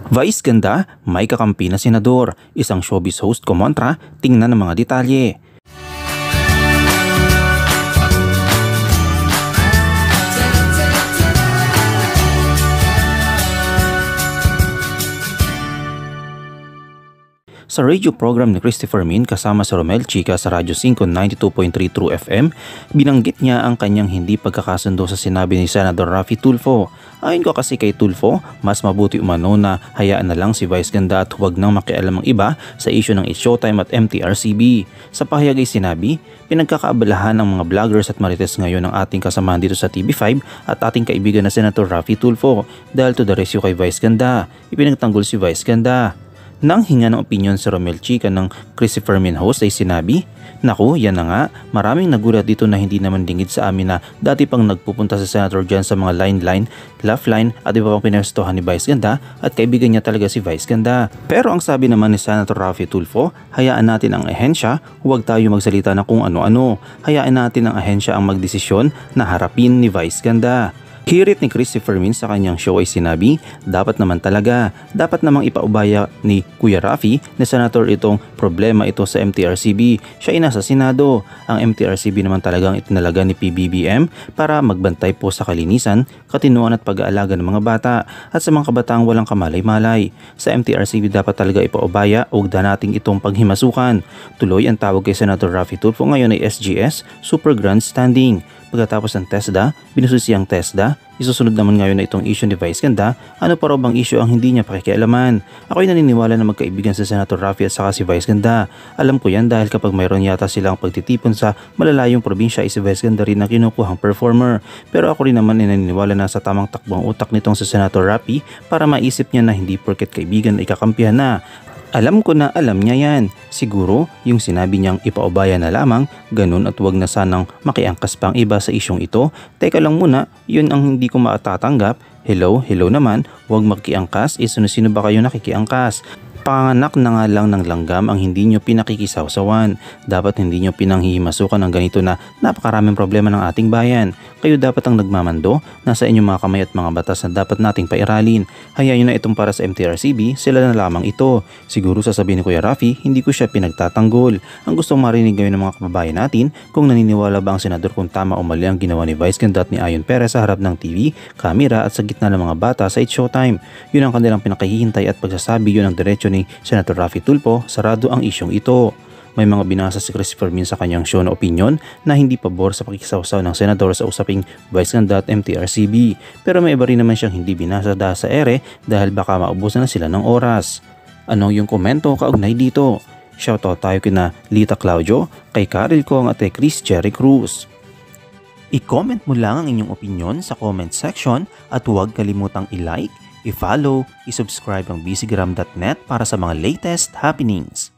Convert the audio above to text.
Vice ganda, may kakampi na senador. Isang showbiz host kumontra, tingnan ang mga detalye. Sa radio program ni Christopher Min kasama si Romel Chica sa Radyo 5 92.3 True FM, binanggit niya ang kanyang hindi pagkakasundo sa sinabi ni Senador Raffy Tulfo. Ayon ko kasi kay Tulfo, mas mabuti umano na hayaan na lang si Vice Ganda at huwag nang makialam ang iba sa isyu ng It's Showtime at MTRCB. Sa pahayag ay sinabi, pinagkakaabalahan ng mga vloggers at marites ngayon ng ating kasamahan dito sa TV5 at ating kaibigan na Senator Raffy Tulfo dahil to the rescue kay Vice Ganda. Ipinagtanggol si Vice Ganda. Nang hinga ng opinyon sa Romel Chica ng Christopher Min host ay sinabi, "Naku, yan na nga, maraming nagulat dito na hindi naman dingid sa amin na dati pang nagpupunta sa Senator dyan sa mga line, laugh line at iba pang pinestohan ni Vice Ganda at kaibigan niya talaga si Vice Ganda." Pero ang sabi naman ni Senator Raffy Tulfo, hayaan natin ang ahensya, huwag tayo magsalita na kung ano-ano. Hayaan natin ang ahensya ang magdesisyon na harapin ni Vice Ganda. Hirit ni Christopher Min sa kanyang show ay sinabi, dapat namang ipaubaya ni Kuya Raffy na senator itong problema ito sa MTRCB. Siya ay nasa Senado. Ang MTRCB naman talagang itinalaga ni PBBM para magbantay po sa kalinisan, katinuan at pag-aalaga ng mga bata at sa mga kabataang walang kamalay-malay. Sa MTRCB dapat talaga ipaubaya, huwag na nating itong paghimasukan. Tuloy ang tawag kay Senator Raffy Tulfo ngayon ay SGS, Super Grandstanding. Pagkatapos ng TESDA, binususi ang TESDA. Isusunod naman ngayon na itong issue ni Vice Ganda. Ano pa raw bang issue ang hindi niya pakikialaman? Ako'y naniniwala na magkaibigan sa Senator Raffy at saka si Vice Ganda. Alam ko yan dahil kapag mayroon yata silang pagtitipon sa malalayong probinsya ay si Vice Ganda rin ang kinukuhang performer. Pero ako rin naman ay naniniwala na sa tamang takbong utak nitong sa Senator Raffy para maisip niya na hindi porket kaibigan ay kakampihan na. Alam ko na alam niya yan. Siguro yung sinabi niyang ipaubaya na lamang, ganun at wag na sanang makiangkas pang iba sa isyong ito. Teka lang muna, yun ang hindi ko matatanggap. Hello naman, wag makiangkas, sino ba kayo nakikiangkas? Panganak na nga lang ng langgam ang hindi nyo pinakikisawsawan. Dapat hindi nyo pinanghihimasukan ng ganito na napakaraming problema ng ating bayan. Kayo dapat ang nagmamando, nasa inyong mga kamay at mga batas na dapat nating pairalin. Hayaan nyo na itong para sa MTRCB, sila na lamang ito. Siguro sasabihin ni Kuya Raffy, hindi ko siya pinagtatanggol. Ang gustong marinig ngayon ng mga kababayan natin, kung naniniwala ba ang senador kung tama o mali ang ginawa ni Vice Ganda at ni Ayon Perez sa harap ng TV, kamera at sa gitna ng mga bata sa It's Showtime. Yun ang kanilang pinakahihintay at pagsasabi, yun ang diretsyo ni Senator Raffy Tulfo, sarado ang isyong ito. May mga binasa si Christopher Min sa kanyang show na opinyon na hindi pabor sa pakikisawsaw ng senador sa usaping Vice Ganda at MTRCB. Pero may iba rin naman siyang hindi binasa dahil sa ere dahil baka maubusan na sila ng oras. Ano yung komento kaugnay dito? Shoutout tayo kina Lita Claudio, kay Karel Kong at kay Chris Jerry Cruz. I-comment mo lang ang inyong opinyon sa comment section at huwag kalimutang i-like, i-follow, i-subscribe ang bcgram.net para sa mga latest happenings.